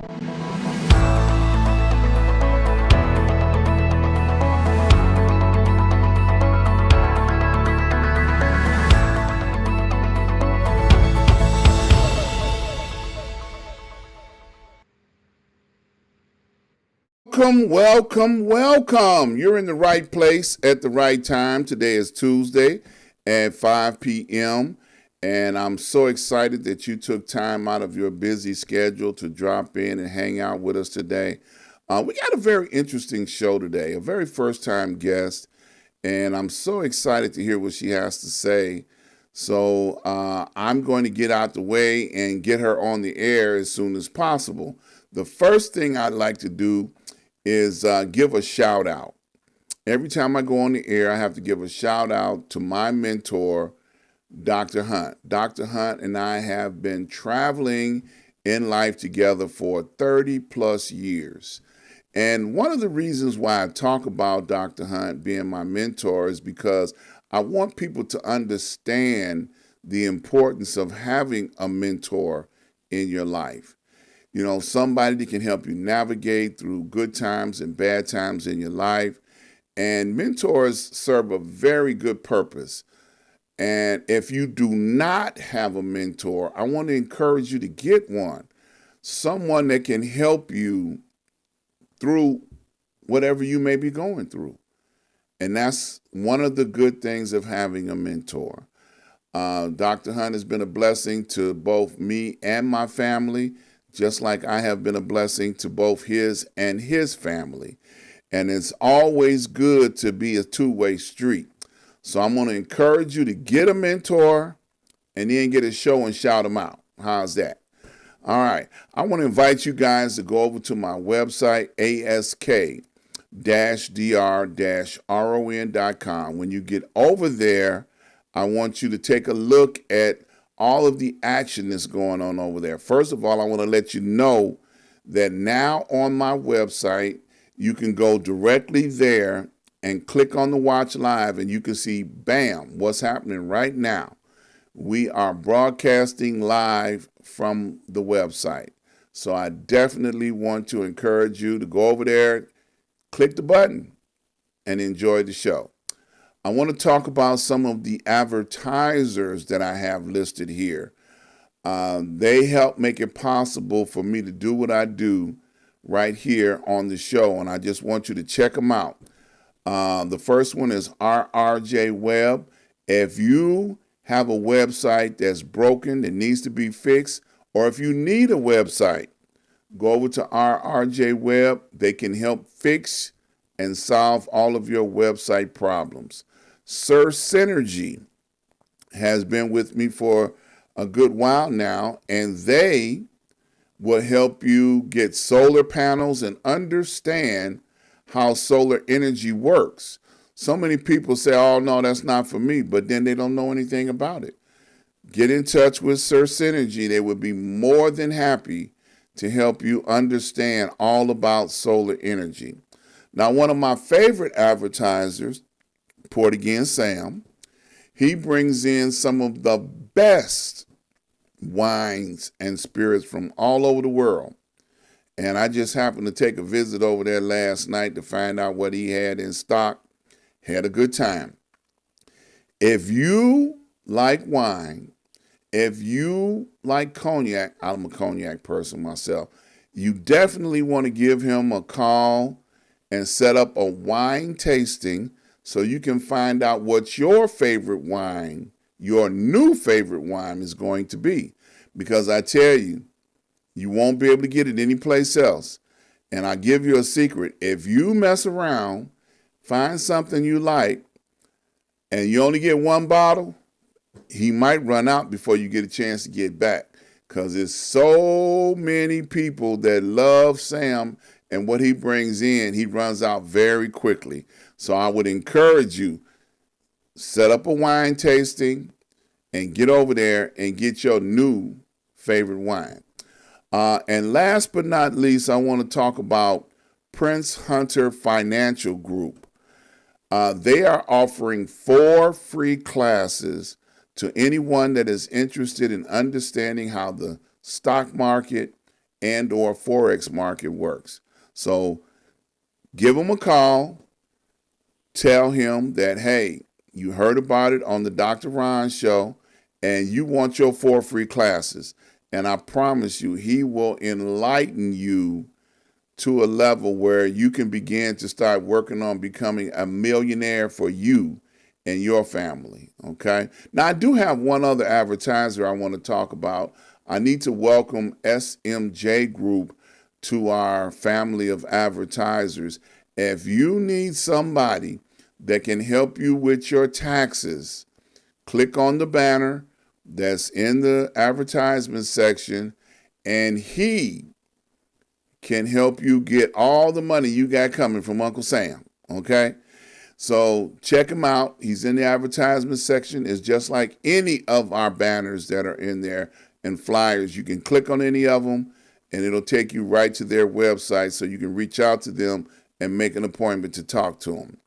Welcome, welcome, welcome. You're in the right place at the right time. Today is Tuesday at 5 p.m. And I'm so excited that you took time out of your busy schedule to drop in and hang out with us today. We got a very interesting show today, a very first time guest. And I'm so excited to hear what she has to say. So I'm going to get out the way and get her on the air as soon as possible. The first thing I'd like to do is give a shout out. Every time I go on the air, I have to give a shout out to my mentor, Dr. Hunt. Dr. Hunt and I have been traveling in life together for 30 plus years. And one of the reasons why I talk about Dr. Hunt being my mentor is because I want people to understand the importance of having a mentor in your life. You know, somebody that can help you navigate through good times and bad times in your life. And mentors serve a very good purpose. And if you do not have a mentor, I want to encourage you to get one. Someone that can help you through whatever you may be going through. And that's one of the good things of having a mentor. Dr. Hunt has been a blessing to both me and my family, just like I have been a blessing to both his and his family. And it's always good to be a two-way street. So I'm going to encourage you to get a mentor and then get a show and shout them out. How's that? All right. I want to invite you guys to go over to my website, ask-dr-ron.com. When you get over there, I want you to take a look at all of the action that's going on over there. First of all, I want to let you know that now on my website, you can go directly there and click on the watch live and you can see, bam, what's happening right now. We are broadcasting live from the website. So I definitely want to encourage you to go over there, click the button, and enjoy the show. I want to talk about some of the advertisers that I have listed here. They help make it possible for me to do what I do right here on the show, and I just want you to check them out. The first one is RRJ Web. If you have a website that's broken, that needs to be fixed, or if you need a website, go over to RRJ Web. They can help fix and solve all of your website problems. Sir Synergy has been with me for a good while now, and they will help you get solar panels and understand how solar energy works. So many people say, oh, no, that's not for me, but then they don't know anything about it. Get in touch with Sir Synergy. They would be more than happy to help you understand all about solar energy. Now, one of my favorite advertisers, Port Again Sam, he brings in some of the best wines and spirits from all over the world. And I just happened to take a visit over there last night to find out what he had in stock. Had a good time. If you like wine, if you like cognac, I'm a cognac person myself, you definitely want to give him a call and set up a wine tasting so you can find out what your favorite wine, your new favorite wine is going to be. Because I tell you, you won't be able to get it anyplace else. And I give you a secret. If you mess around, find something you like, and you only get one bottle, he might run out before you get a chance to get back. Because there's so many people that love Sam, and what he brings in, he runs out very quickly. So I would encourage you, set up a wine tasting and get over there and get your new favorite wine. And last but not least, I want to talk about Prince Hunter Financial Group. They are offering 4 free classes to anyone that is interested in understanding how the stock market and or Forex market works. So give him a call. Tell him that, hey, you heard about it on the Dr. Ron show and you want your 4 free classes. And I promise you, he will enlighten you to a level where you can begin to start working on becoming a millionaire for you and your family, okay? Now, I do have one other advertiser I want to talk about. I need to welcome SMJ Group to our family of advertisers. If you need somebody that can help you with your taxes, click on the banner that's in the advertisement section, and he can help you get all the money you got coming from Uncle Sam, okay? So check him out. He's in the advertisement section. It's just like any of our banners that are in there and flyers. You can click on any of them, and it'll take you right to their website so you can reach out to them and make an appointment to talk to them.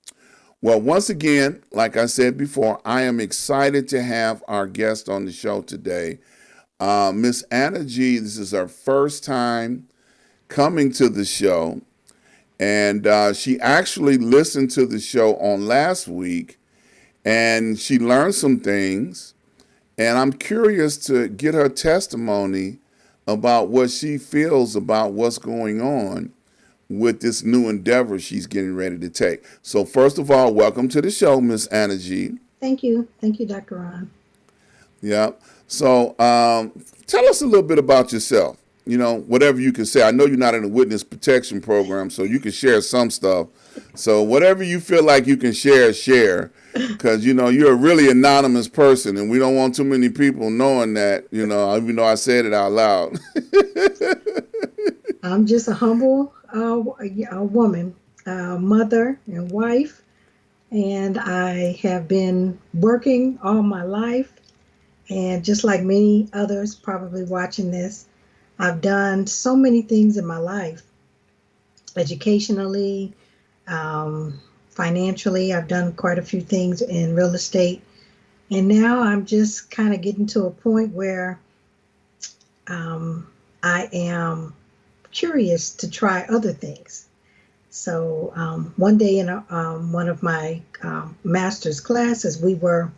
Well, once again, like I said before, I am excited to have our guest on the show today. Miss Anna G, this is her first time coming to the show, and she actually listened to the show on last week, and she learned some things, and I'm curious to get her testimony about what she feels about what's going on with this new endeavor she's getting ready to take. So first of all, welcome to the show, Miss Anna G. Thank you, Dr. Ron. Yeah. So tell us a little bit about yourself. You know, whatever you can say. I know you're not in a witness protection program, so you can share some stuff. So whatever you feel like you can share, because, you know, you're a really anonymous person, and we don't want too many people knowing that, you know, even though I said it out loud. I'm just a humble a woman, mother and wife, and I have been working all my life, and just like many others probably watching this, I've done so many things in my life, educationally, financially. I've done quite a few things in real estate. And now I'm just kind of getting to a point where I am curious to try other things. So one day in one of my master's classes, we were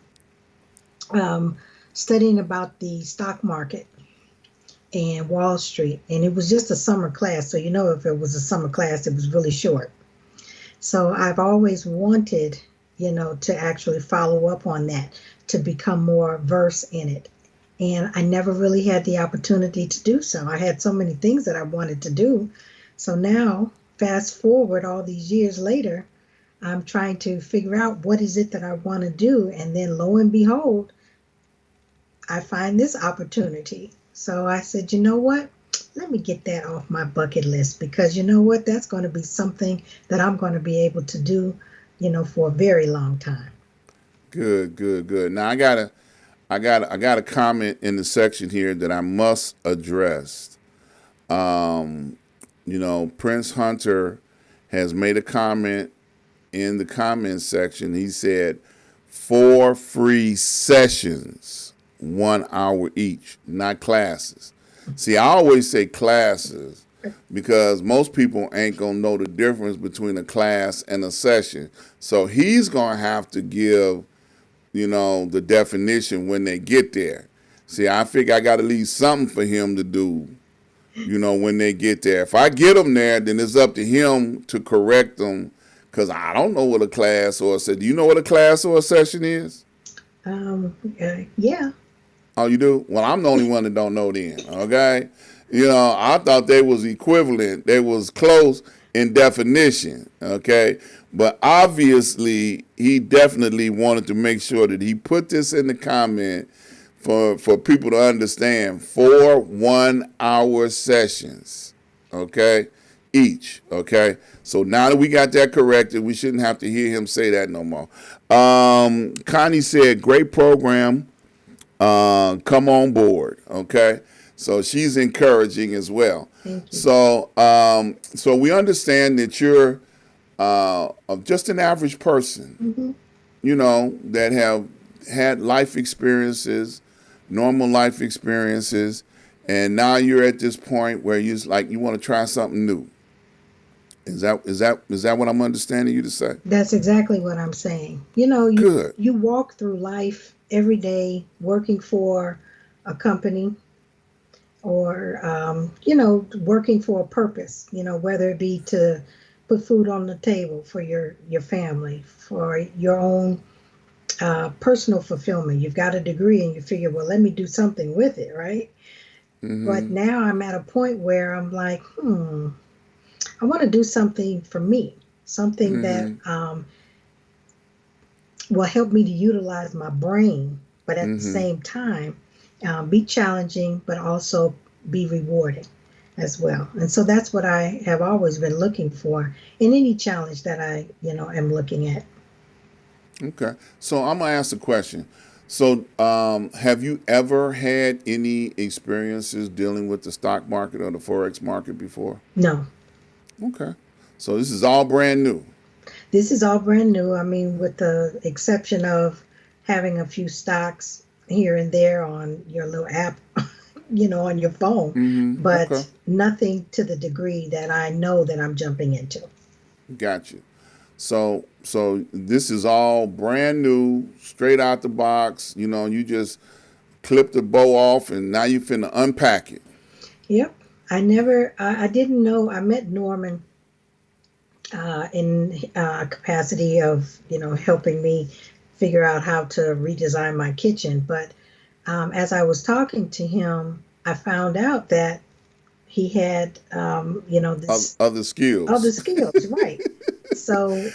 studying about the stock market and Wall Street. And it was just a summer class. So, you know, if it was a summer class, it was really short. So I've always wanted, you know, to actually follow up on that, to become more versed in it. And I never really had the opportunity to do so. I had so many things that I wanted to do. So now, fast forward all these years later, I'm trying to figure out what is it that I want to do. And then lo and behold, I find this opportunity. So I said, you know what? Let me get that off my bucket list, because you know what? That's going to be something that I'm going to be able to do, you know, for a very long time. Good. Now I got a comment in the section here that I must address. You know, Prince Hunter has made a comment in the comment section. He said 4 free sessions, 1 hour each, not classes. See, I always say classes because most people ain't going to know the difference between a class and a session. So he's going to have to give, you know, the definition when they get there. See, I figure I got to leave something for him to do, you know, when they get there. If I get them there, then it's up to him to correct them, because I don't know what a class or a session. Do you know what a class or a session is? Yeah. Oh, you do? Well, I'm the only one that don't know then, okay? You know, I thought they was equivalent. They was close in definition, okay? But obviously, he definitely wanted to make sure that he put this in the comment for people to understand. 4 1-hour sessions, okay? Each, okay? So now that we got that corrected, we shouldn't have to hear him say that no more. Connie said, great program. Come on board, okay? So she's encouraging as well. Thank you. So we understand that you're just an average person, you know, that have had life experiences, normal life experiences, and now you're at this point where you want to try something new. Is that what I'm understanding you to say? That's exactly what I'm saying. You know, Good. you walk through life every day working for a company or working for a purpose, whether it be to put food on the table for your family, for your own personal fulfillment. You've got a degree and you figure, well, let me do something with it, right? But Mm-hmm. now I'm at a point where I'm like, I want to do something for me, something that Mm-hmm. will help me to utilize my brain, but at the Mm-hmm. same time, be challenging, but also be rewarding as well. And so that's what I have always been looking for in any challenge that I, am looking at. Okay. So I'm gonna ask a question. So, have you ever had any experiences dealing with the stock market or the forex market before? No, Okay. So this is all brand new. this is all brand new. I mean, with the exception of having a few stocks here and there on your little app, on your phone, Mm-hmm. Okay. but nothing to the degree that I know that I'm jumping into. Got you. So this is all brand new, straight out the box. You just clip the bow off, and now you finna unpack it. Yep. I didn't know. I met Norman in capacity of, helping me figure out how to redesign my kitchen. But as I was talking to him, I found out that he had, this Other other skills. skills, right? So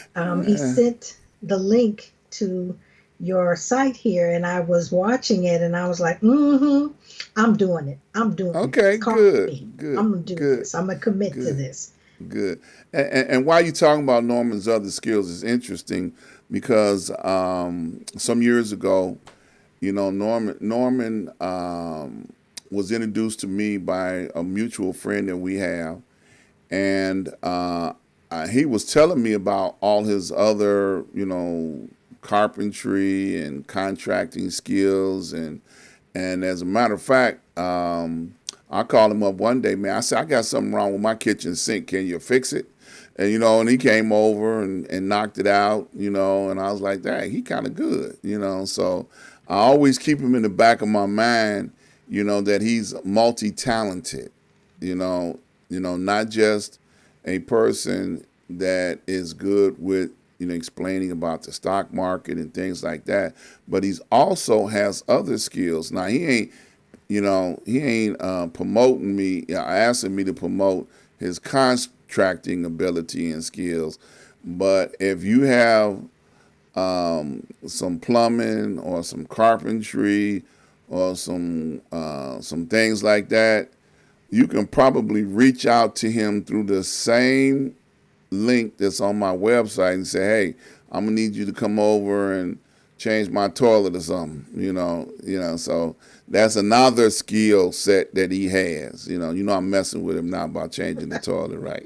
he Yeah. sent the link to your site here, and I was watching it, and I was like, I'm doing it. I'm doing it. Okay. It's called me. Good. Good. I'm gonna do Good. this. I'm gonna commit to Good. this. Good. And while you're talking about Norman's other skills, it's interesting because some years ago, Norman was introduced to me by a mutual friend that we have, and he was telling me about all his other, carpentry and contracting skills, and as a matter of fact, I called him up one day, man. I said, I got something wrong with my kitchen sink. Can you fix it? And he came over and knocked it out, and I was like, dang, he kind of good. So I always keep him in the back of my mind, that he's multi-talented, you know, not just a person that is good with, explaining about the stock market and things like that, but he's also has other skills. Now he ain't promoting me, asking me to promote his contracting ability and skills. But if you have some plumbing or some carpentry or some things like that, you can probably reach out to him through the same link that's on my website and say, "Hey, I'm gonna need you to come over and change my toilet or something." So that's another skill set that he has. I'm messing with him now about changing the toilet, right?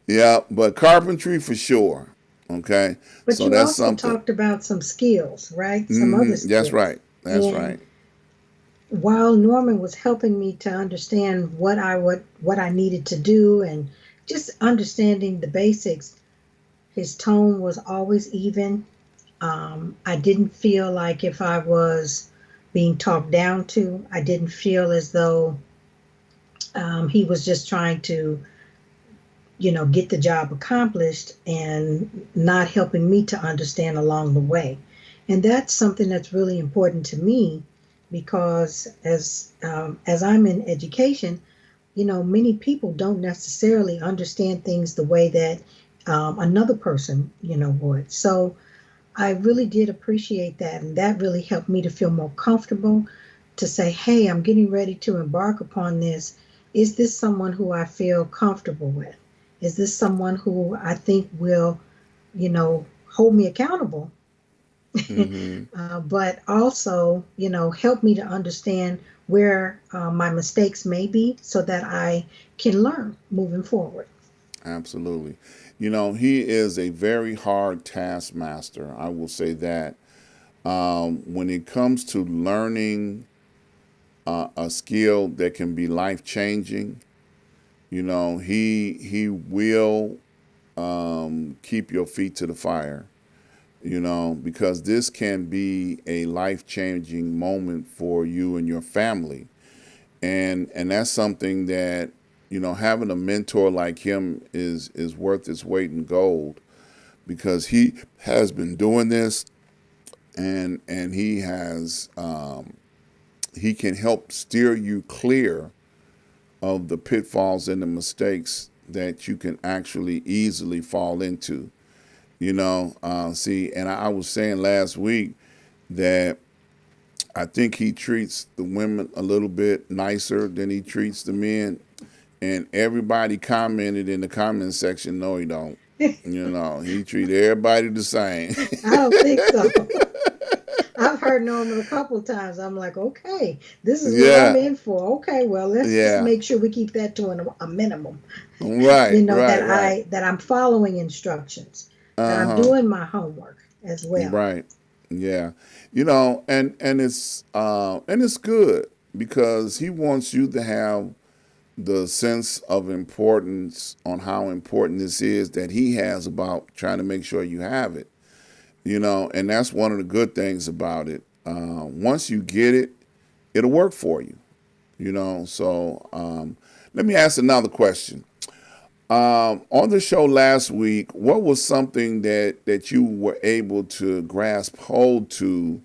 Yeah, but carpentry for sure. Okay, But so you that's also something. talked about some skills, right? Some other That's skills. right. That's And right. while Norman was helping me to understand what I needed to do and just understanding the basics, his tone was always even. I didn't feel like if I was being talked down to, I didn't feel as though he was just trying to, get the job accomplished and not helping me to understand along the way. And that's something that's really important to me because as I'm in education, many people don't necessarily understand things the way that another person, would. So I really did appreciate that, and that really helped me to feel more comfortable to say, hey, I'm getting ready to embark upon this. Is this someone who I feel comfortable with? Is this someone who I think will, hold me accountable, Hmm. but also, help me to understand where my mistakes may be so that I can learn moving forward? Absolutely. He is a very hard taskmaster. I will say that. When it comes to learning a skill that can be life changing, he will keep your feet to the fire. Because this can be a life changing moment for you and your family, and that's something that having a mentor like him is worth its weight in gold, because he has been doing this, and he can help steer you clear of the pitfalls and the mistakes that you can actually easily fall into. See, and I was saying last week that I think he treats the women a little bit nicer than he treats the men. And everybody commented in the comment section, no, he don't. He treats everybody the same. I don't think so. I've heard Norman a couple of times. I'm like, okay, this is what I'm Yeah, in for. Okay, well, let's just yeah. make sure we keep that to a minimum. Right, That right, right. I'm following instructions, that I'm Uh-huh. doing my homework as well. Right. Yeah. And it's good because he wants you to have the sense of importance on how important this is that he has about trying to make sure you have it. And that's one of the good things about it. Once you get it, it'll work for you. So let me ask another question. On the show last week, what was something that you were able to grasp hold to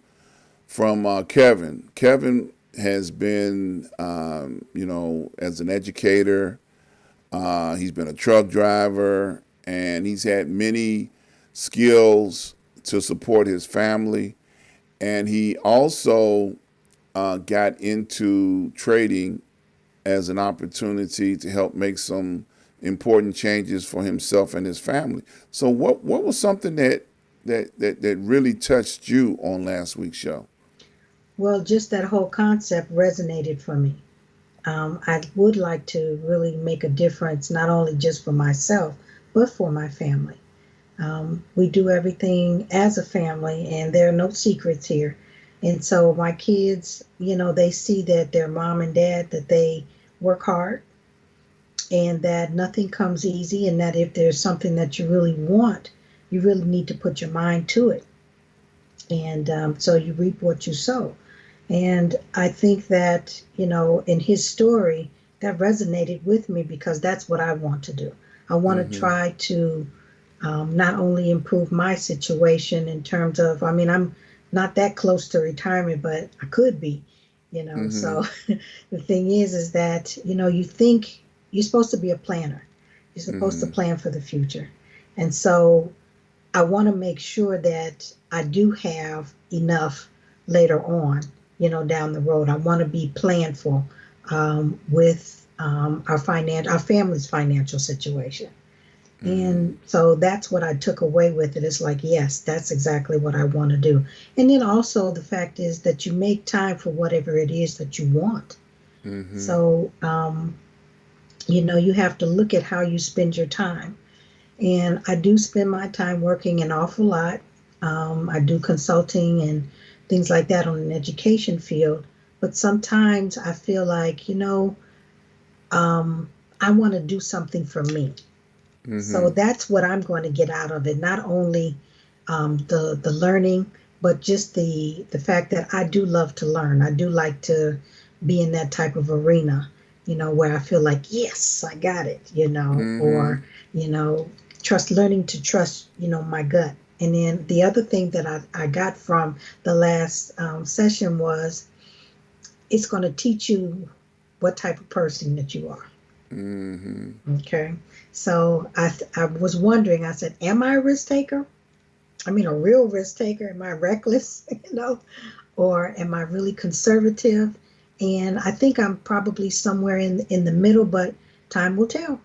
from Kevin? Kevin has been, as an educator, he's been a truck driver, and he's had many skills to support his family. And he also got into trading as an opportunity to help make some important changes for himself and his family. So what was something that really touched you on last week's show? Well, just that whole concept resonated for me. I would like to really make a difference, not only just for myself, but for my family. We do everything as a family, and there are no secrets here. And so my kids, they see that their mom and dad, that they work hard, and that nothing comes easy, and that if there's something that you really want, you really need to put your mind to it. And so you reap what you sow. And I think that, in his story, that resonated with me because that's what I want to do. I want to Mm-hmm. try to not only improve my situation in terms of, I mean, I'm not that close to retirement, but I could be. Mm-hmm. So the thing is that, you think you're supposed to be a planner, you're supposed to Mm-hmm. plan for the future. And so I want to make sure that I do have enough later on, down the road. I want to be planful with our family's financial situation. Mm-hmm. And so that's what I took away with it. It's like, yes, that's exactly what I want to do. And then also the fact is that you make time for whatever it is that you want. Mm-hmm. So, you have to look at how you spend your time. And I do spend my time working an awful lot. I do consulting and things like that on an education field. But sometimes I feel like, I want to do something for me. So Mm-hmm. that's what I'm going to get out of it. Not only the learning, but just the fact that I do love to learn. I do like to be in that type of arena, where I feel like, yes, I got it, Mm-hmm. or you know, learning to trust, my gut. And then the other thing that I got from the last session was it's going to teach you what type of person that you are. Mm-hmm. Okay. So I was wondering, I said, am I a risk taker? I mean, a real risk taker? Am I reckless, or am I really conservative? And I think I'm probably somewhere in the middle, but time will tell.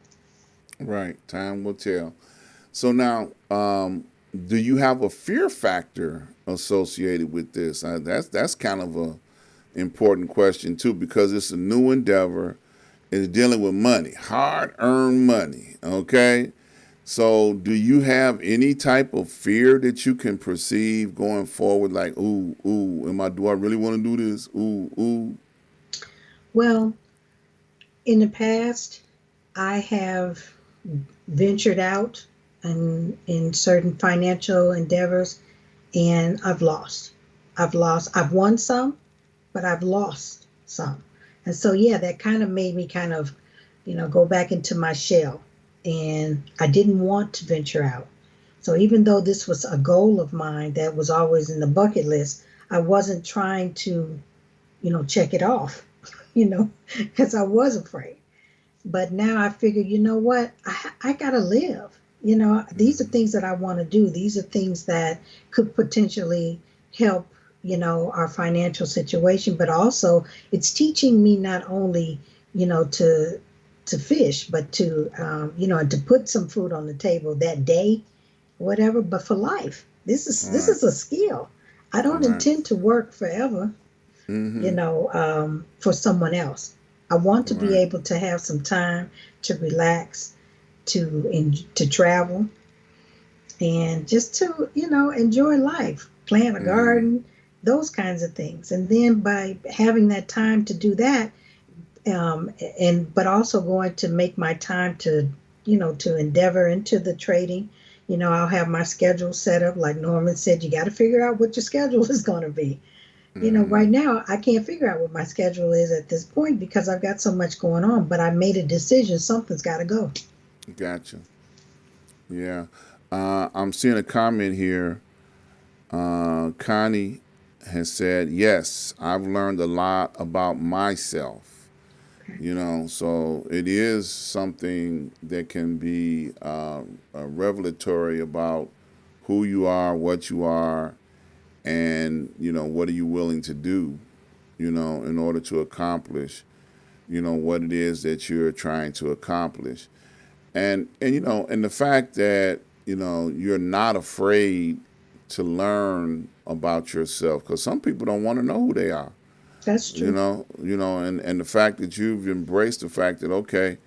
Right. Time will tell. So now, do you have a fear factor associated with this? That's kind of a important question too, because it's a new endeavor. It's dealing with money, hard earned money. Okay, So, do you have any type of fear that you can perceive going forward? Like, do I really want to do this? Ooh. Well, in the past, I have ventured out in certain financial endeavors, and I've lost. I've won some, but I've lost some. And so, yeah, that kind of made me kind of, go back into my shell. And I didn't want to venture out. So even though this was a goal of mine that was always in the bucket list, I wasn't trying to, check it off, because I was afraid. But now I figure, you know what? I got to live. These are things that I want to do. These are things that could potentially help, our financial situation, but also it's teaching me not only, to fish, but to, and to put some food on the table that day, whatever, but for life. This Right. is a skill. I don't Right. intend to work forever, Mm-hmm. for someone else. I want to be Right. able to have some time to relax, to travel, and just to enjoy life, plant a Mm-hmm. garden, those kinds of things. And then by having that time to do that, and but also going to make my time to to endeavor into the trading. I'll have my schedule set up like Norman said. You got to figure out what your schedule is going to be. Right Mm-hmm. now I can't figure out what my schedule is at this point because I've got so much going on, but I made a decision. Something's got to go. Gotcha. Yeah. I'm seeing a comment here. Connie has said, yes, I've learned a lot about myself. So it is something that can be revelatory about who you are, what you are, and, what are you willing to do, in order to accomplish, what it is that you're trying to accomplish. And the fact that you're not afraid to learn about yourself, because some people don't want to know who they are. That's true. And the fact that you've embraced the fact that, okay,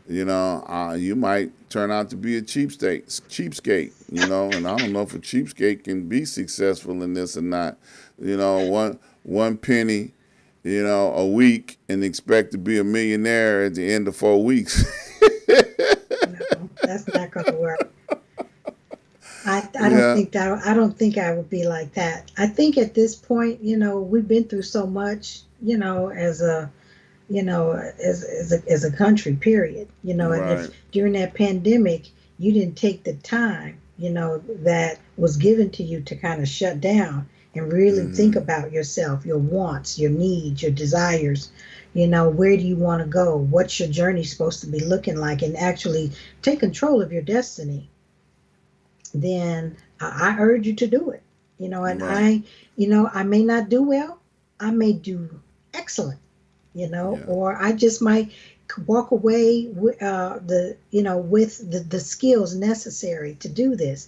you might turn out to be a cheapskate, and I don't know if a cheapskate can be successful in this or not. One penny, a week, and expect to be a millionaire at the end of 4 weeks. No, that's not going to work. I don't Yeah. think that I don't think I would be like that. I think at this point, we've been through so much, as a as a country, period. And if Right. during that pandemic you didn't take the time, that was given to you to kind of shut down and really think Hmm. about yourself, your wants, your needs, your desires, where do you want to go? What's your journey supposed to be looking like? And actually take control of your destiny, then I urge you to do it. And Right. I may not do well, I may do excellent, Yeah. or I just might walk away with with the skills necessary to do this,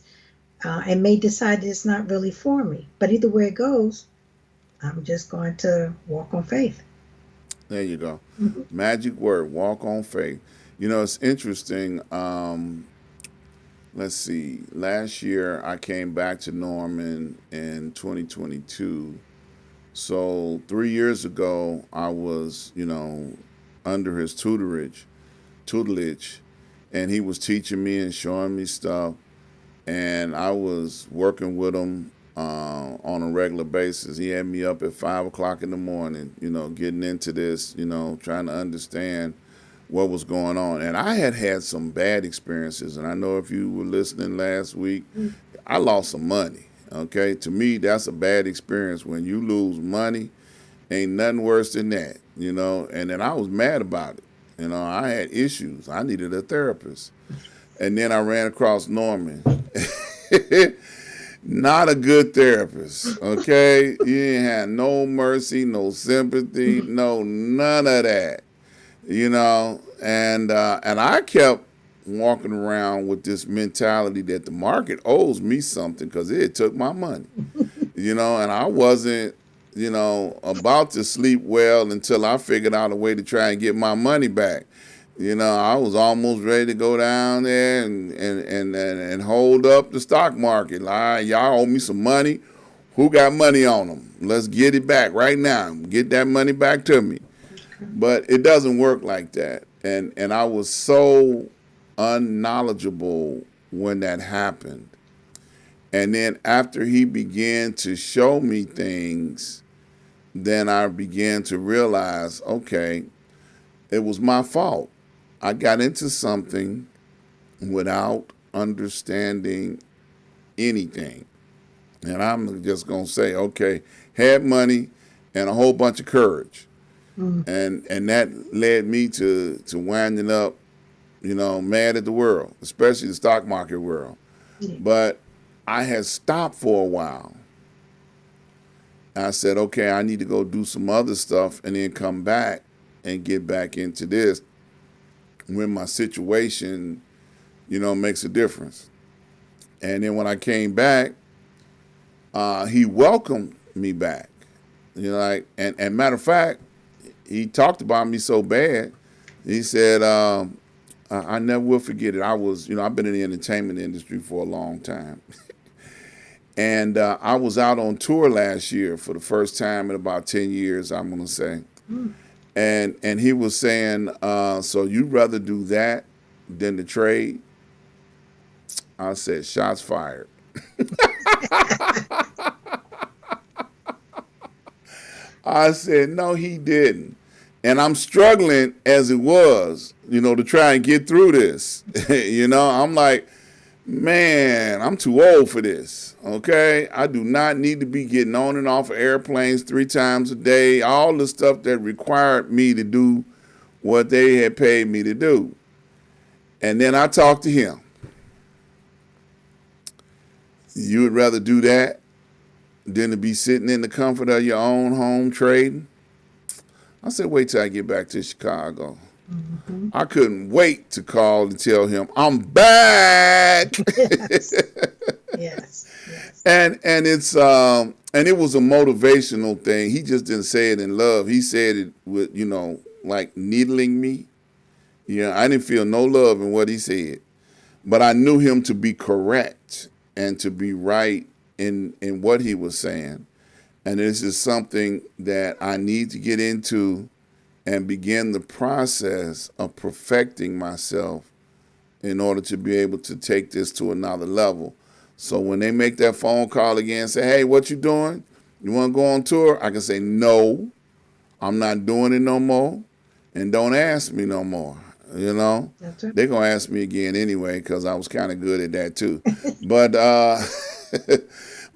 and may decide that it's not really for me. But either way it goes, I'm just going to walk on faith. There you go. Mhm. Magic word, walk on faith. It's interesting. Let's see. Last year, I came back to Norman in 2022. So 3 years ago, I was, under his tutelage, and he was teaching me and showing me stuff, and I was working with him on a regular basis. He had me up at 5 o'clock in the morning, getting into this, trying to understand what was going on. And I had had some bad experiences. And I know if you were listening last week, I lost some money. Okay. To me, that's a bad experience. When you lose money, ain't nothing worse than that, And then I was mad about it. I had issues. I needed a therapist. And then I ran across Norman. Not a good therapist, okay? You ain't had no mercy, no sympathy, no none of that, and I kept walking around with this mentality that the market owes me something because it took my money, and I wasn't, about to sleep well until I figured out a way to try and get my money back. I was almost ready to go down there and hold up the stock market. Like, y'all owe me some money. Who got money on them? Let's get it back right now. Get that money back to me. But it doesn't work like that. And I was so unknowledgeable when that happened. And then after he began to show me things, then I began to realize, okay, it was my fault. I got into something without understanding anything. And I'm just going to say, okay, had money and a whole bunch of courage. And that led me to winding up, mad at the world, especially the stock market world. But I had stopped for a while. I said, okay, I need to go do some other stuff and then come back and get back into this when my situation, makes a difference. And then when I came back, he welcomed me back. And matter of fact, he talked about me so bad. He said, I never will forget it. I've been in the entertainment industry for a long time. And I was out on tour last year for the first time in about 10 years, I'm going to say. And he was saying, so you'd rather do that than the trade? I said, shots fired. I said, no, he didn't. And I'm struggling as it was, to try and get through this. I'm like, man, I'm too old for this. Okay. I do not need to be getting on and off of airplanes 3 times a day. All the stuff that required me to do what they had paid me to do. And then I talked to him. You would rather do that than to be sitting in the comfort of your own home trading? I said, wait till I get back to Chicago. I couldn't wait to call and tell him, I'm back. Yes. Yes. And it's and it was a motivational thing. He just didn't say it in love. He said it with, like needling me. I didn't feel no love in what he said. But I knew him to be correct and to be right in what he was saying. And this is something that I need to get into and begin the process of perfecting myself in order to be able to take this to another level. So when they make that phone call again and say, hey, what you doing? You want to go on tour? I can say, no, I'm not doing it no more. And don't ask me no more. That's right. They're going to ask me again anyway, because I was kind of good at that too. But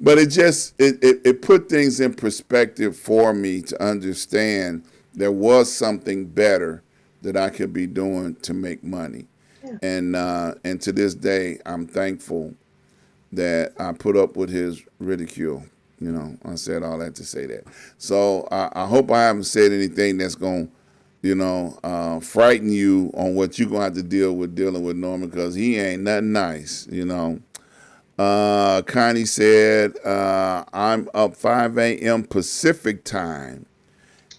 but it put things in perspective for me to understand there was something better that I could be doing to make money. Yeah. And to this day, I'm thankful that I put up with his ridicule. I said all that to say that. So I hope I haven't said anything that's going to, frighten you on what you're going to have to dealing with Norman, because he ain't nothing nice, Connie said, I'm up 5 a.m. Pacific time.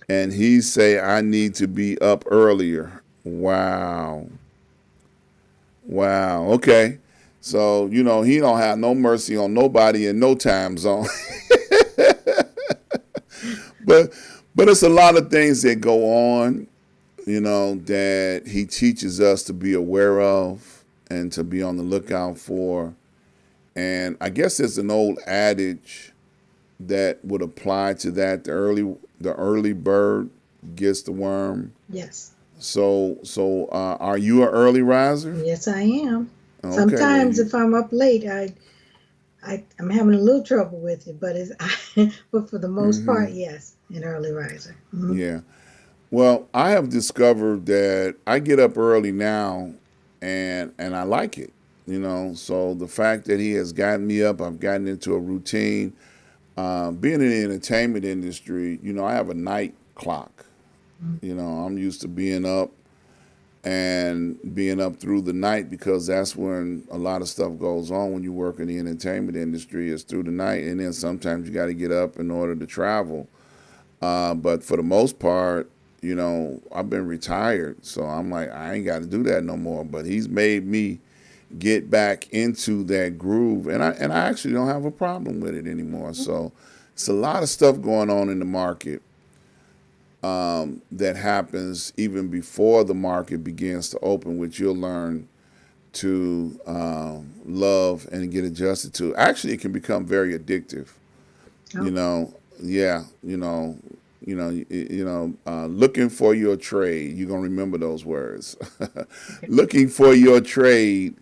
And he say, I need to be up earlier. Wow. Okay. So, he don't have no mercy on nobody in no time zone. But it's a lot of things that go on, that he teaches us to be aware of and to be on the lookout for. And I guess it's an old adage that would apply to that. The early bird gets the worm. Yes. So are you an early riser? Yes, I am. Okay, Sometimes if I'm up late, I'm having a little trouble with it, but but for the most part, yes, an early riser. Yeah. Well, I have discovered that I get up early now, and I like it. So the fact that he has gotten me up, I've gotten into a routine. Being in the entertainment industry, I have a night clock. I'm used to being up through the night, because that's when a lot of stuff goes on when you work in the entertainment industry, is through the night. And then sometimes you got to get up in order to travel. But for the most part, I've been retired, so I'm like, I ain't got to do that no more. But he's made me get back into that groove, and I actually don't have a problem with it anymore. So it's a lot of stuff going on in the market that happens even before the market begins to open, which you'll learn to love and get adjusted to. Actually, it can become very addictive. You Oh, know, yeah, looking for your trade. You're gonna remember those words. okay. Looking for your trade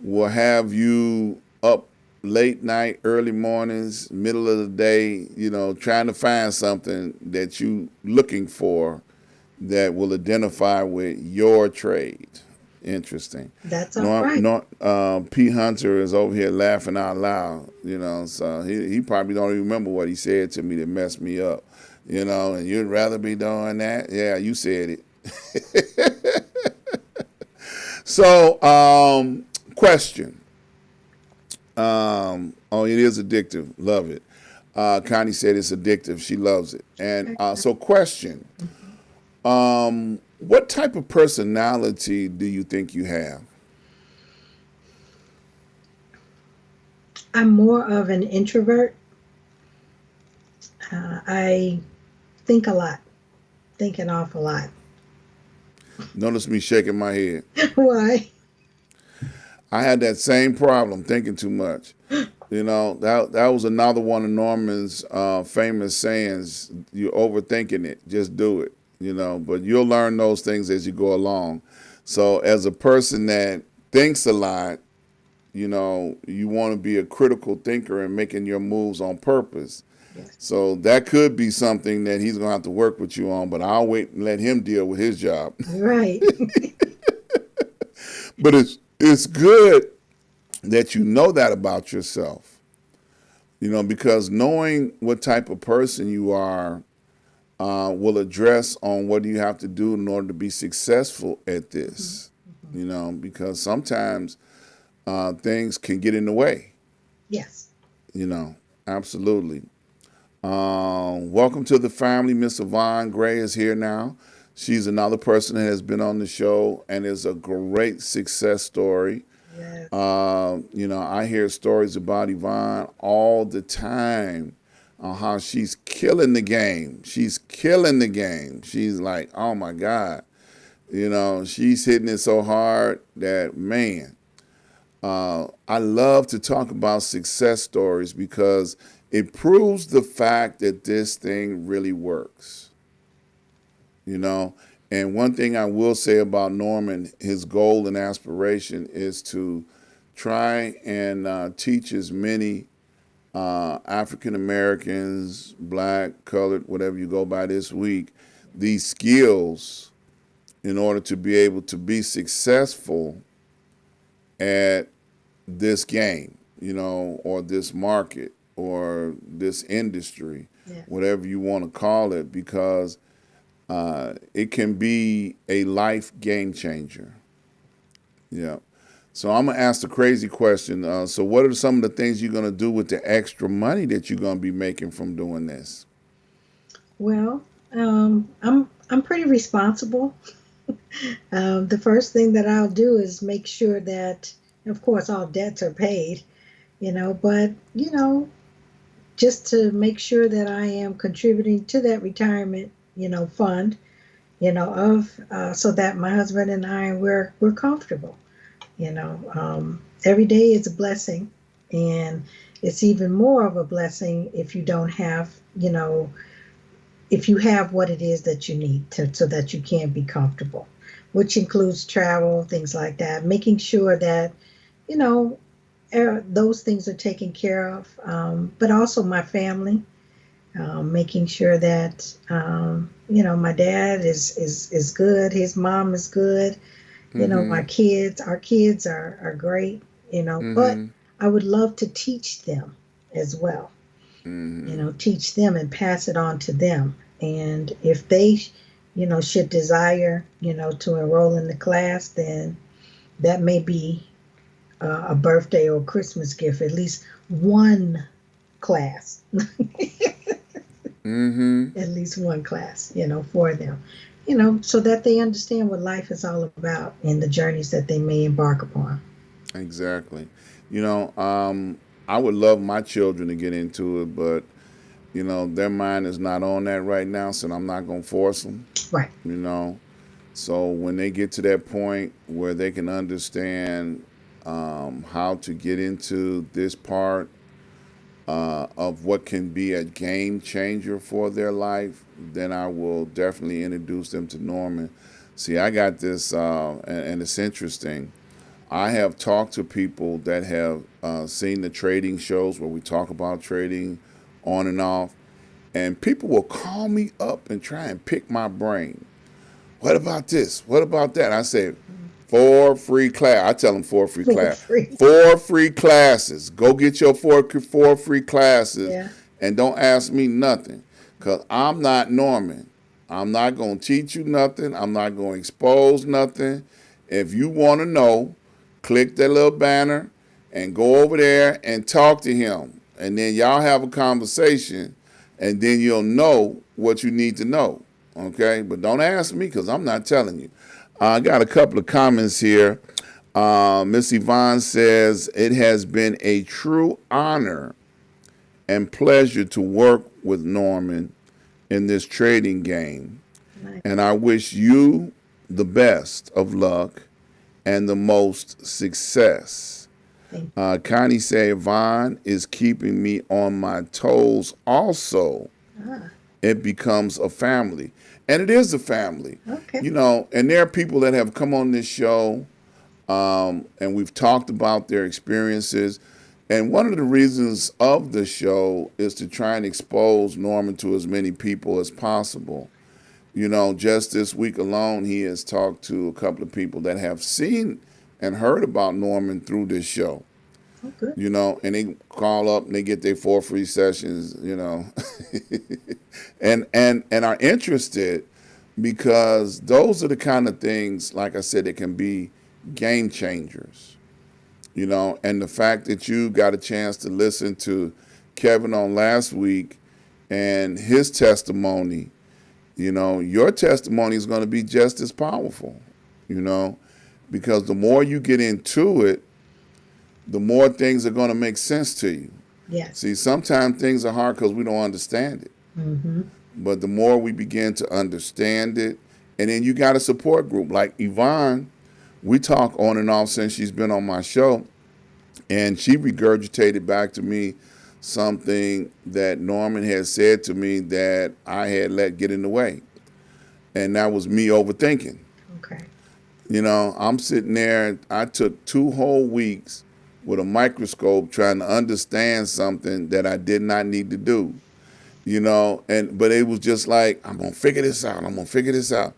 will have you up late night, early mornings, middle of the day, trying to find something that you looking for that will identify with your trade. Interesting. That's all right. P. Hunter is over here laughing out loud, so he probably don't even remember what he said to me that messed me up, and you'd rather be doing that. Yeah, you said it. So, question. Oh, it is addictive. Love it. Connie said it's addictive. She loves it. And so, question. What type of personality do you think you have? I'm more of an introvert. I think a lot, think an awful lot. Notice me shaking my head. Why? I had that same problem, thinking too much. That was another one of Norman's famous sayings. You're overthinking it. Just do it. But you'll learn those things as you go along. So as a person that thinks a lot, you want to be a critical thinker and making your moves on purpose. Yes. So that could be something that he's going to have to work with you on, but I'll wait and let him deal with his job. Right. But it's good that you know that about yourself, because knowing what type of person you are will address on what do you have to do in order to be successful at this, because sometimes things can get in the way, Yes. Absolutely. Welcome to the family. Miss Yvonne Gray is here now. She's another person that has been on the show and is a great success story. Yes. I hear stories about Yvonne all the time on how she's killing the game. She's killing the game. She's like, oh my God. She's hitting it so hard that, man, I love to talk about success stories because it proves the fact that this thing really works. And one thing I will say about Norman, his goal and aspiration is to try and teach as many African Americans, black, colored, whatever you go by this week, these skills in order to be able to be successful at this game, or this market or this industry, Yes. whatever you want to call it, because it can be a life game changer. Yeah. So I'm gonna ask the crazy question. So what are some of the things you're gonna do with the extra money that you're gonna be making from doing this? Well, I'm pretty responsible. The first thing that I'll do is make sure that, of course, all debts are paid. But just to make sure that I am contributing to that retirement, fund, of so that my husband and I we're comfortable. Every day is a blessing, and it's even more of a blessing if you don't have, if you have what it is that you need so that you can be comfortable, which includes travel, things like that, making sure that, you know, those things are taken care of, but also my family, making sure that, my dad is good, his mom is good, my Mm-hmm. kids, our kids are great, but Mm-hmm. I would love to teach them as well, Mm-hmm. teach them and pass it on to them. And if they, should desire, to enroll in the class, then that may be a birthday or Christmas gift, at least one class, Mm-hmm. at least one class, for them. so that they understand what life is all about and the journeys that they may embark upon. Exactly. You know, I would love my children to get into it, but their mind is not on that right now, so I'm not gonna force them. Right. You know, so when they get to that point where they can understand how to get into this part of what can be a game changer for their life, then I will definitely introduce them to Norman. See, I got this, and it's interesting. I have talked to people that have seen the trading shows where we talk about trading on and off, and people will call me up and try and pick my brain. What about this? What about that? I say, four free class. I tell them four free For class. free. Four free classes. Go get your four free classes, Yeah. and don't ask me nothing, cause I'm not Norman. I'm not gonna teach you nothing. I'm not gonna expose nothing. If you want to know, click that little banner and go over there and talk to him, and then y'all have a conversation, and then you'll know what you need to know. Okay, but don't ask me because I'm not telling you. I got a couple of comments here. Miss Yvonne says, it has been a true honor and pleasure to work with Norman in this trading game. Nice. And I wish you the best of luck and the most success. Thank Connie said, Yvonne is keeping me on my toes also. you. Ah, It becomes a family. And it is a family. okay. And there are people that have come on this show, and we've talked about their experiences. And one of the reasons of the show is to try and expose Norman to as many people as possible. Just this week alone, he has talked to a couple of people that have seen and heard about Norman through this show. Oh, good. And they call up and they get their four free sessions, and are interested because those are the kind of things, like I said, that can be game changers. And the fact that you got a chance to listen to Kevin on last week and his testimony, your testimony is going to be just as powerful, because the more you get into it, the more things are going to make sense to you. Yes. See, sometimes things are hard because we don't understand it. Mm-hmm. But the more we begin to understand it, and then you got a support group. Like Yvonne, we talk on and off since she's been on my show, and she regurgitated back to me something that Norman had said to me that I had let get in the way. And that was me overthinking. Okay. I'm sitting there, I took 2 whole weeks with a microscope trying to understand something that I did not need to do. But it was just like, I'm gonna figure this out. I'm gonna figure this out.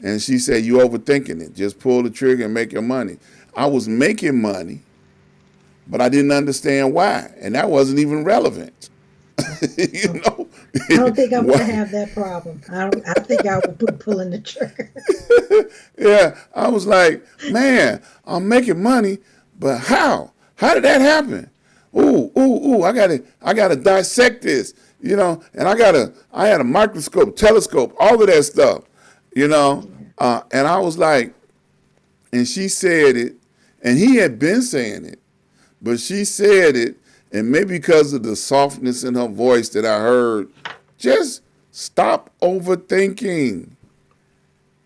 And she said, you overthinking it. Just pull the trigger and make your money. I was making money, but I didn't understand why. And that wasn't even relevant. you know? I don't think I'm gonna have that problem. I think I would put pulling the trigger. Yeah. I was like, man, I'm making money, but how? How did that happen? Ooh, I gotta dissect this, and I had a microscope, telescope, all of that stuff, and I was like, and she said it, and he had been saying it, but she said it, and maybe because of the softness in her voice that I heard, just stop overthinking.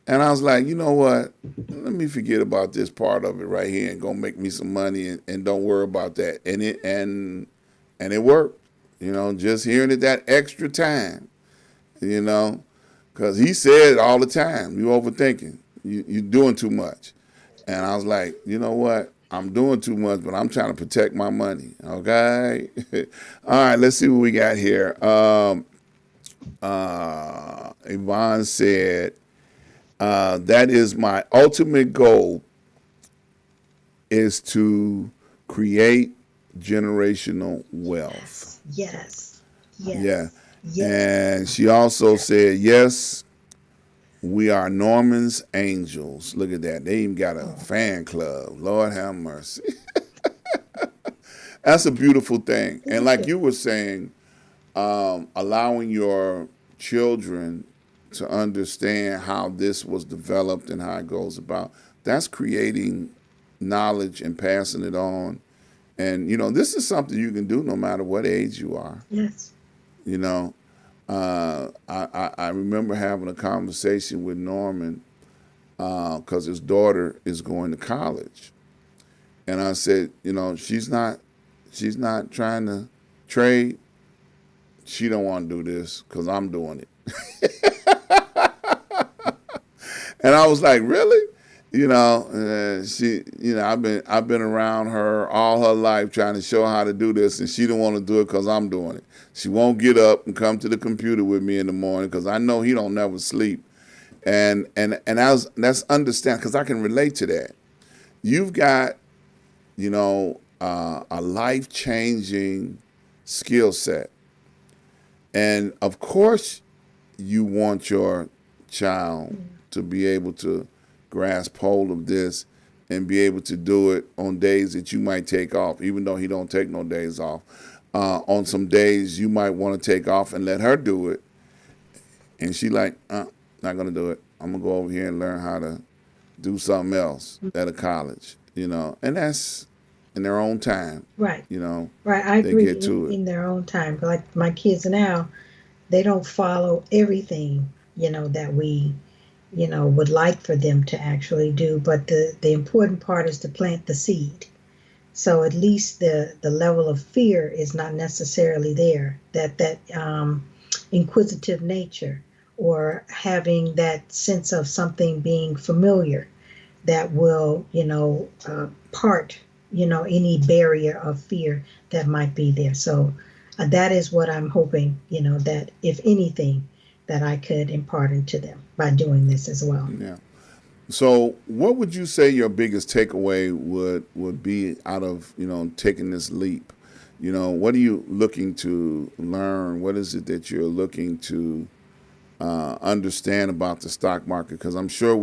And I was like, you know what? Let me forget about this part of it right here and go make me some money and don't worry about that. And it worked. Just hearing it that extra time, because he said it all the time. You overthinking. You're doing too much. And I was like, you know what? I'm doing too much, but I'm trying to protect my money. Okay. All right. Let's see what we got here. Yvonne said, that is my ultimate goal, is to create generational wealth. Yes. Yes. Yeah. Yes. And she also said, yes, we are Norman's angels. Look at that. They even got a fan club. Lord have mercy. That's a beautiful thing. And like you were saying, allowing your children to understand how this was developed and how it goes about. That's creating knowledge and passing it on. And this is something you can do no matter what age you are. Yes. You know, I remember having a conversation with Norman because his daughter is going to college, and I said, she's not trying to trade. She don't want to do this because I'm doing it. And I was like, really? She, I've been around her all her life trying to show her how to do this, and she don't want to do it because I'm doing it. She won't get up and come to the computer with me in the morning because I know he don't never sleep. And that's understand because I can relate to that. You've got, a life changing skill set, and of course, you want your child to be able to grasp hold of this and be able to do it on days that you might take off, even though he don't take no days off. On some days you might want to take off and let her do it, and she like, not gonna do it. I'm gonna go over here and learn how to do something else at a college, and that's in their own time, Right. Right. I they agree get to it. in their own time. Like my kids now, they don't follow everything, that we, would like for them to actually do. But the important part is to plant the seed. So at least the level of fear is not necessarily there. That inquisitive nature or having that sense of something being familiar that will, part, any barrier of fear that might be there. So that is what I'm hoping, that if anything, that I could impart into them by doing this as well. Yeah. So, what would you say your biggest takeaway would be out of taking this leap? What are you looking to learn? What is it that you're looking to understand about the stock market? Because I'm sure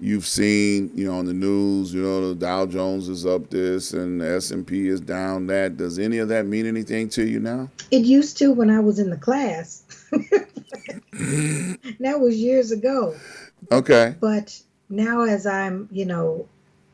you've seen on the news, the Dow Jones is up this and the S&P is down that. Does any of that mean anything to you now? It used to when I was in the class. That was years ago. Okay. But now as I'm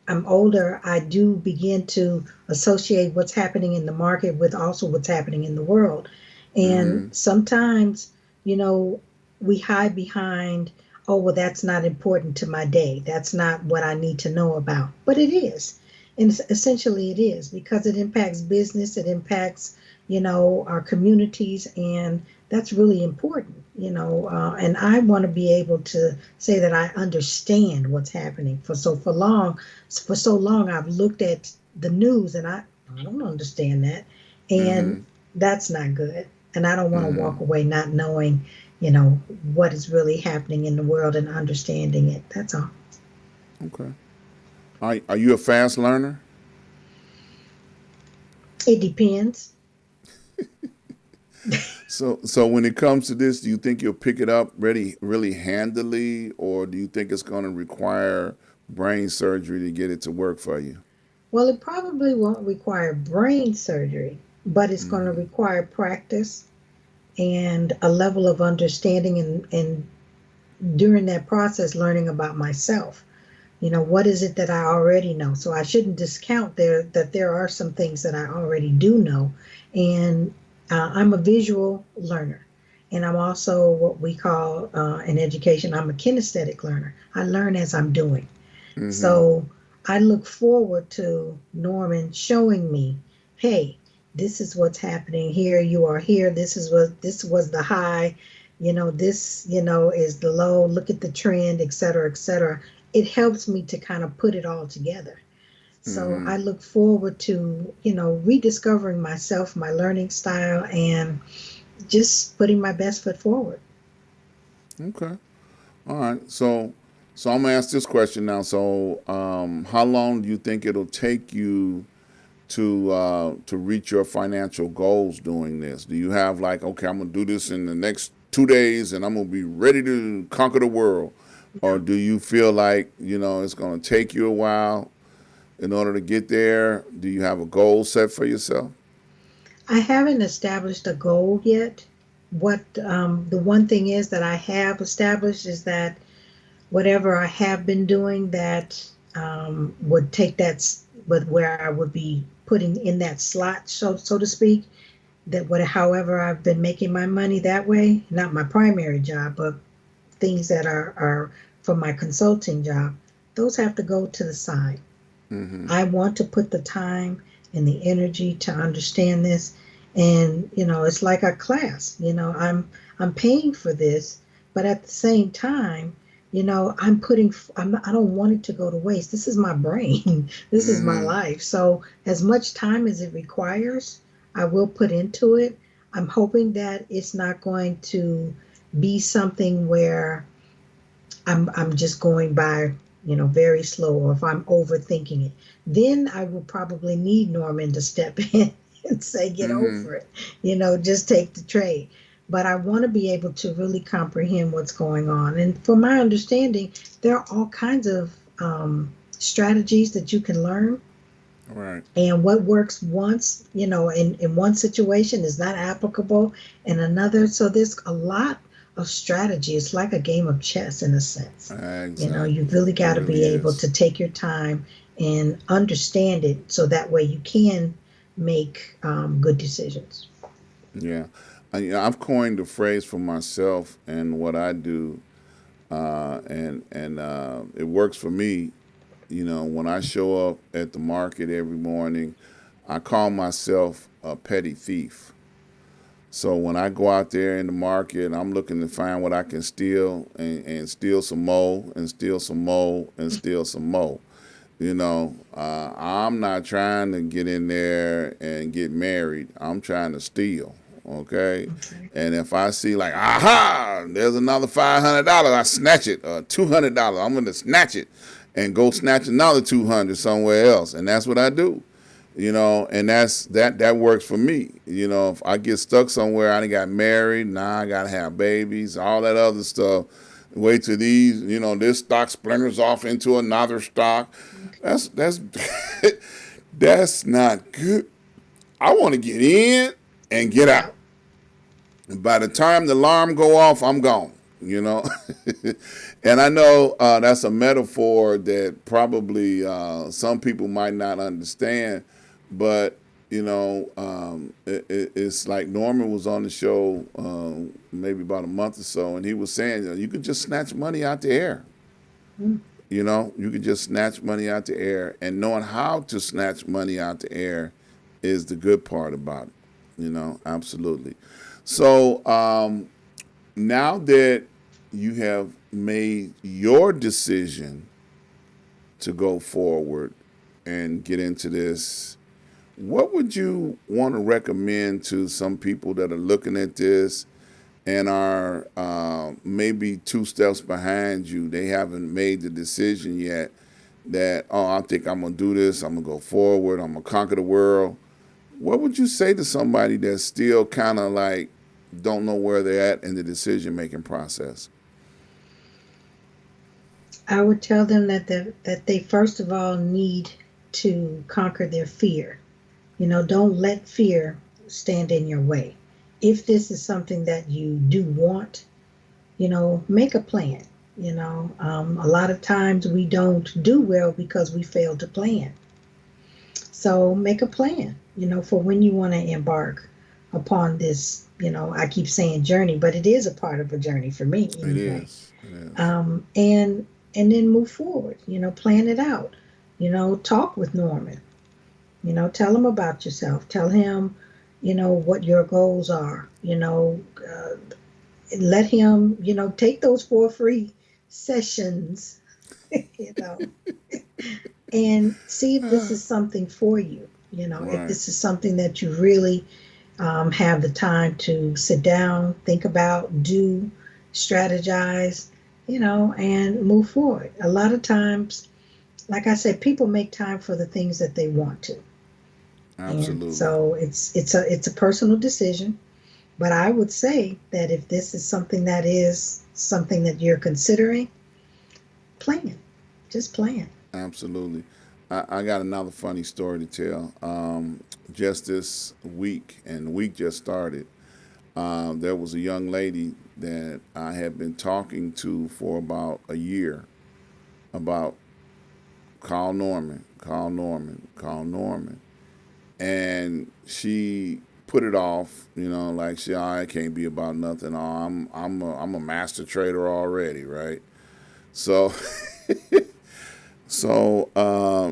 older, I do begin to associate what's happening in the market with also what's happening in the world. And Mm-hmm. sometimes, we hide behind, oh, well, that's not important to my day. That's not what I need to know about. But it is. And essentially it is because it impacts business, it impacts, our communities, and that's really important, and I want to be able to say that I understand what's happening. For so long, I've looked at the news and I don't understand that. Mm-hmm. And that's not good. And I don't want to Mm-hmm. walk away not knowing, what is really happening in the world and understanding it. That's all. Okay. Are you a fast learner? It depends. So when it comes to this, do you think you'll pick it up really handily, or do you think it's going to require brain surgery to get it to work for you? Well, it probably won't require brain surgery, but it's going to Mm-hmm. require practice and a level of understanding and during that process learning about myself. What is it that I already know? So I shouldn't discount that there are some things that I already do know. And I'm a visual learner. And I'm also what we call in education, I'm a kinesthetic learner. I learn as I'm doing. Mm-hmm. So I look forward to Norman showing me, hey, this is what's happening here. You are here. This was the high. This, is the low. Look at the trend, et cetera, et cetera. It helps me to kind of put it all together. So Mm-hmm. I look forward to, rediscovering myself, my learning style, and just putting my best foot forward. Okay. All right. So I'm gonna ask this question now. So, how long do you think it'll take you to reach your financial goals doing this? Do you have like, okay, I'm gonna do this in the next 2 days, and I'm gonna be ready to conquer the world, or No, do you feel like it's gonna take you a while in order to get there? Do you have a goal set for yourself? I haven't established a goal yet, what the one thing is that I have established is that whatever I have been doing that would take but where I would be putting in that slot, so to speak, that what however I've been making my money that way, not my primary job, but things that are for my consulting job, those have to go to the side. Mm-hmm. I want to put the time and the energy to understand this. And, it's like a class, I'm paying for this, but at the same time, I don't want it to go to waste. This is my brain. This is my Mm-hmm. life. So as much time as it requires, I will put into it. I'm hoping that it's not going to be something where I'm just going by, very slow, or if I'm overthinking it, then I will probably need Norman to step in and say, get Mm-hmm. over it, just take the trade. But I want to be able to really comprehend what's going on. And from my understanding, there are all kinds of strategies that you can learn. Right. And what works once, in one situation is not applicable in another. So there's a lot of strategy. It's like a game of chess in a sense. You've Exactly. really It got to really be able is. to take your time and understand it so that way you can make good decisions. Yeah. I've coined the phrase for myself and what I do, and it works for me. When I show up at the market every morning, I call myself a petty thief. So when I go out there in the market, I'm looking to find what I can steal and steal some more and steal some more and steal some more. I'm not trying to get in there and get married. I'm trying to steal. Okay. Okay. And if I see like, aha, there's another $500, I snatch it. $200, I'm gonna snatch it, and go snatch another 200 somewhere else, and that's what I do. And that works for me. If I get stuck somewhere, I done got married, now I gotta have babies, all that other stuff. Wait till this stock splinters off into another stock. Okay. That's that's not good. I want to get in and get out. Out. And by the time the alarm go off, I'm gone. And I know that's a metaphor that probably some people might not understand, but it's like Norman was on the show maybe about a month or so, and he was saying you could just snatch money out the air. Mm. You could just snatch money out the air, and knowing how to snatch money out the air is the good part about it. Absolutely. So now that you have made your decision to go forward and get into this, what would you want to recommend to some people that are looking at this and are maybe two steps behind you? They haven't made the decision yet that, oh, I think I'm going to do this, I'm going to go forward, I'm going to conquer the world. What would you say to somebody that's still kind of like don't know where they're at in the decision making process? I would tell them that they first of all need to conquer their fear. Don't let fear stand in your way. If this is something that you do want, make a plan. A lot of times we don't do well because we fail to plan. So make a plan, for when you want to embark upon this, I keep saying journey, but it is a part of a journey for me It anyway. is. It is. And then move forward, plan it out, talk with Norman, tell him about yourself, tell him, what your goals are, let him, take those 4 free sessions, you know, and see if this is something for you. If Right. this is something that you really have the time to sit down, think about, do, strategize, and move forward. A lot of times, like I said, people make time for the things that they want to. And Absolutely. so it's a personal decision. But I would say that if this is something that you're considering, plan. Just plan. Absolutely. I got another funny story to tell. Just this week, and the week just started. There was a young lady that I had been talking to for about a year about call Norman, call Norman, call Norman. And she put it off, like it can't be about nothing. Oh, I'm a master trader already, right? So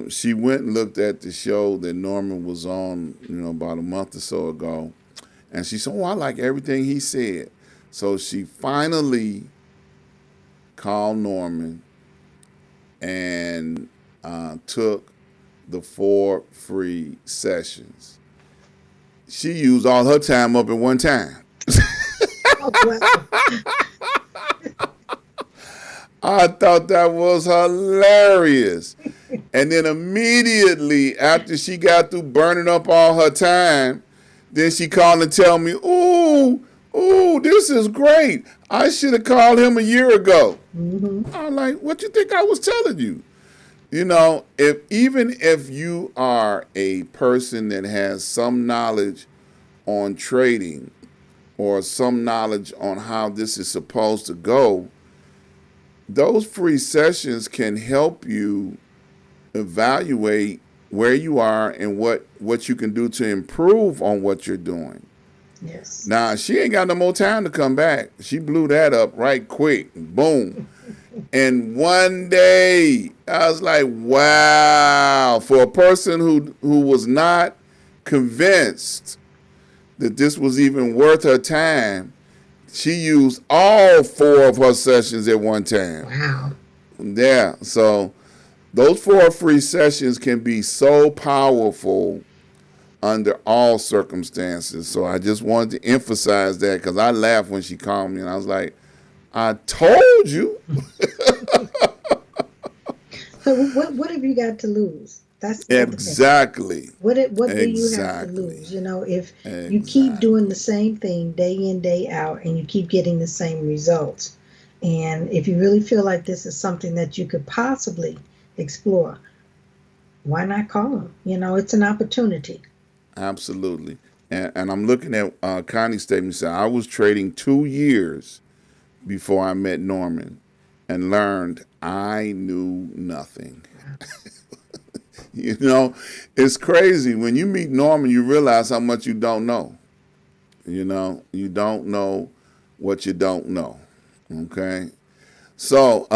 she went and looked at the show that Norman was on, about a month or so ago, and she said, "Oh, I like everything he said." So she finally called Norman and took the 4 free sessions. She used all her time up at one time. Oh, wow. I thought that was hilarious. And then immediately after she got through burning up all her time, then she called and tell me, ooh, this is great. I should have called him a year ago. Hmm. I'm like, what you think I was telling you? If even if you are a person that has some knowledge on trading or some knowledge on how this is supposed to go, those free sessions can help you evaluate where you are and what you can do to improve on what you're doing. Yes. Now, she ain't got no more time to come back. She blew that up right quick. Boom. And one day, I was like, wow. For a person who was not convinced that this was even worth her time, she used all 4 of her sessions at one time. Wow. Yeah. So those 4 free sessions can be so powerful under all circumstances. So I just wanted to emphasize that because I laughed when she called me and I was like, I told you. So what have you got to lose? That's the other thing. Exactly. What do you have to Exactly. lose? If you keep doing the Exactly. same thing day in, day out, and you keep getting the same results, and if you really feel like this is something that you could possibly explore, why not call them? It's an opportunity. Absolutely. And I'm looking at Connie's statement. Said I was trading 2 years before I met Norman and learned I knew nothing. You know, it's crazy. When you meet Norman, you realize how much you don't know. You don't know what you don't know. Okay. So,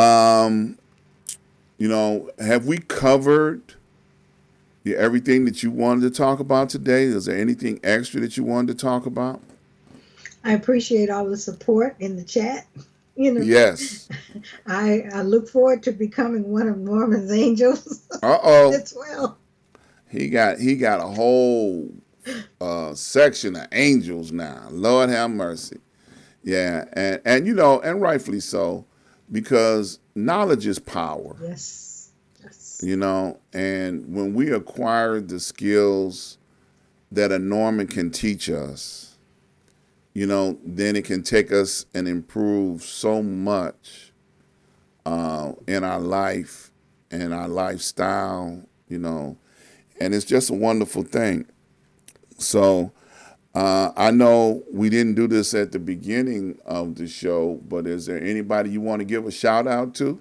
have we covered everything that you wanted to talk about today? Is there anything extra that you wanted to talk about? I appreciate all the support in the chat. You know, Yes. I look forward to becoming one of Norman's angels Uh-oh. as well. He got a whole section of angels now. Lord have mercy. Yeah, and rightfully so, because knowledge is power. Yes. Yes. And when we acquire the skills that a Norman can teach us, then it can take us and improve so much in our life and our lifestyle, and it's just a wonderful thing. So I know we didn't do this at the beginning of the show, but is there anybody you want to give a shout out to?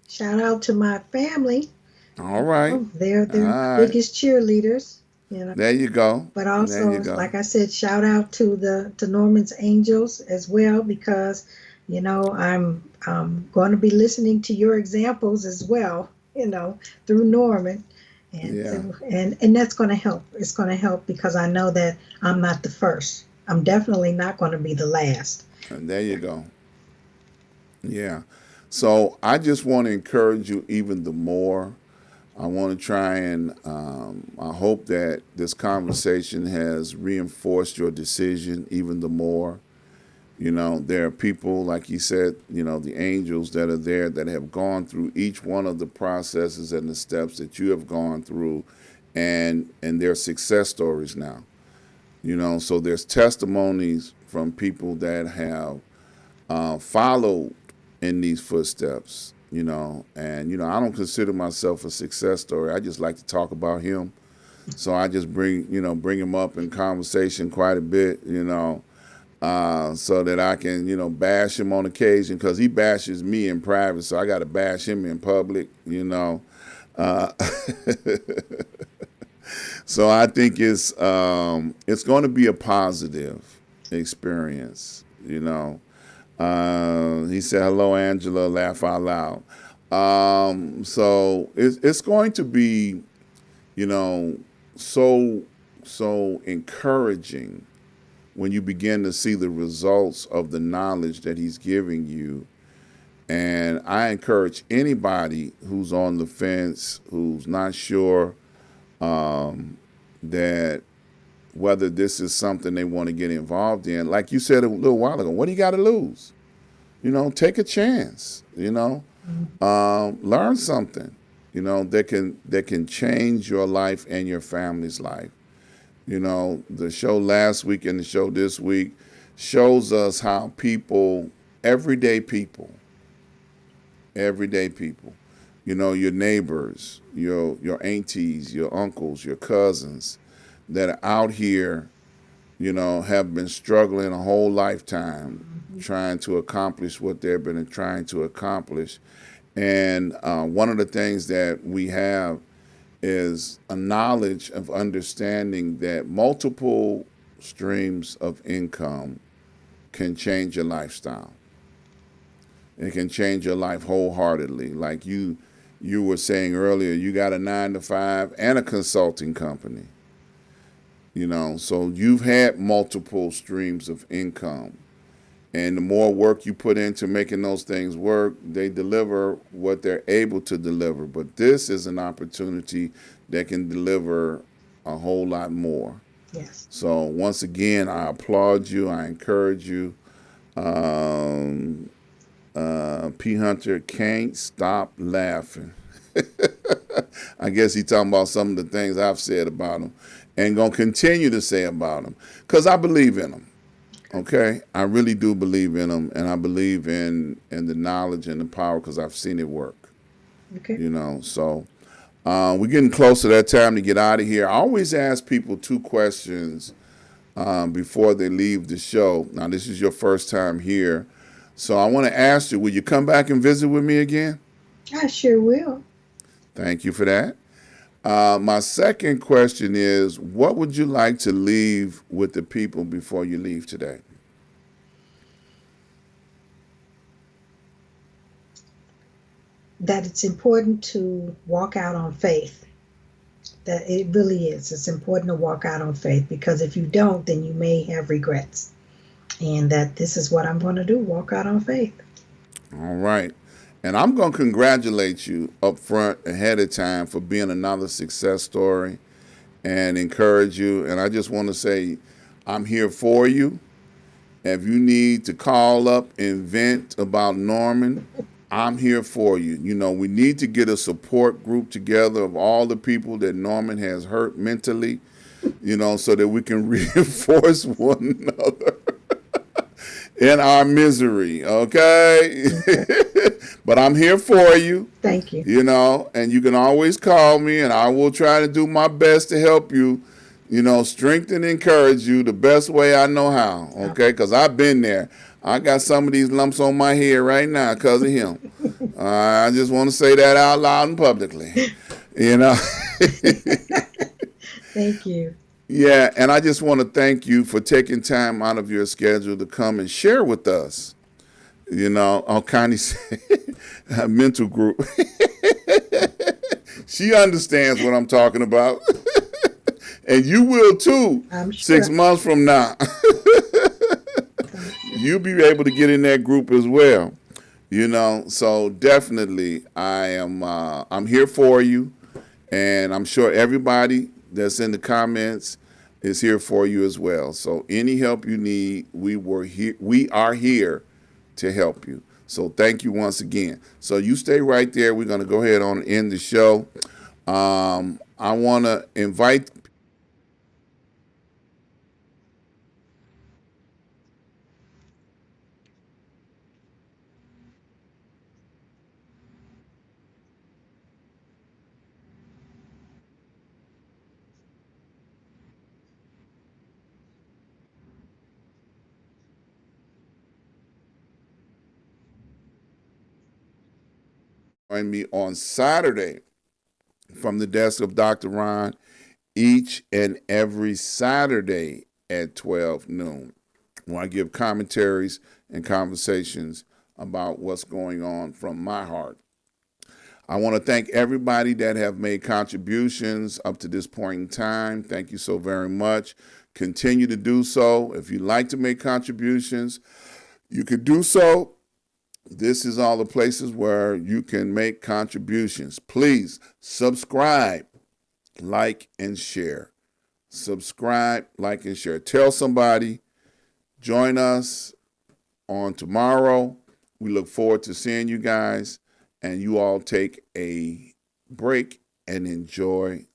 Shout out to my family. All right. All They're right. biggest cheerleaders. There you go. But There you also, go. like I said, shout out to Norman's Angels as well, because I'm going to be listening to your examples as well, through Norman, and Yeah. and that's going to help. It's going to help because I know that I'm not the first. I'm definitely not going to be the last. And there you go. Yeah. So I just want to encourage you even the more. I want to try and I hope that this conversation has reinforced your decision even the more. There are people, like you said, the angels that are there that have gone through each one of the processes and the steps that you have gone through, and their success stories now. So there's testimonies from people that have followed in these footsteps. And I don't consider myself a success story. I just like to talk about him. So I just bring him up in conversation quite a bit. so that I can, bash him on occasion because he bashes me in private, so I got to bash him in public, Uh, so I think it's going to be a positive experience, He said, "Hello, Angela." Laugh out loud. So it's going to be, you know, so encouraging when you begin to see the results of the knowledge that he's giving you. And I encourage anybody who's on the fence, who's not sure that whether this is something they want to get involved in, like you said a little while ago, what do you got to lose? Take a chance. Learn something. That can change your life and your family's life. The show last week and the show this week shows us how people, everyday people, everyday people, your neighbors, your aunties, your uncles, your cousins that are out here, have been struggling a whole lifetime trying to accomplish what they've been trying to accomplish. And one of the things that we have is a knowledge of understanding that multiple streams of income can change your lifestyle. It can change your life wholeheartedly. Like you were saying earlier, you got a 9 to 5 and a consulting company. So you've had multiple streams of income. And the more work you put into making those things work, they deliver what they're able to deliver. But this is an opportunity that can deliver a whole lot more. Yes. So once again, I applaud you. I encourage you. P. Hunter can't stop laughing. I guess he's talking about some of the things I've said about him and going to continue to say about him because I believe in him. Okay, I really do believe in them, and I believe in the knowledge and the power because I've seen it work. Okay. So we're getting close to that time to get out of here. I always ask people 2 questions before they leave the show. Now, this is your first time here, so I want to ask you: will you come back and visit with me again? I sure will. Thank you for that. My second question is, what would you like to leave with the people before you leave today? That it's important to walk out on faith. That it really is. It's important to walk out on faith because if you don't, then you may have regrets. And that this is what I'm going to do, walk out on faith. All right. And I'm going to congratulate you up front ahead of time for being another success story and encourage you. And I just want to say, I'm here for you. If you need to call up and vent about Norman, I'm here for you. We need to get a support group together of all the people that Norman has hurt mentally, so that we can reinforce one another in our misery, okay? But I'm here for you. Thank you. And you can always call me, and I will try to do my best to help you, strengthen and encourage you the best way I know how, okay? Because I've been there. I got some of these lumps on my head right now because of him. I just want to say that out loud and publicly, Thank you. Yeah, and I just want to thank you for taking time out of your schedule to come and share with us. I'll kind of say a mental group. She understands what I'm talking about. And you will too. I'm sure. 6 months from now. You'll be able to get in that group as well. So definitely I'm here for you. And I'm sure everybody that's in the comments is here for you as well. So any help you need, we are here to help you. So thank you once again. So you stay right there. We're going to go ahead on and end the show. I want to invite Join me on Saturday from the desk of Dr. Ron each and every Saturday at 12 noon, where I give commentaries and conversations about what's going on from my heart. I want to thank everybody that have made contributions up to this point in time. Thank you so very much. Continue to do so. If you'd like to make contributions, you could do so. This is all the places where you can make contributions. Please subscribe, like, and share. Subscribe, like, and share. Tell somebody. Join us on tomorrow. We look forward to seeing you guys, and you all take a break and enjoy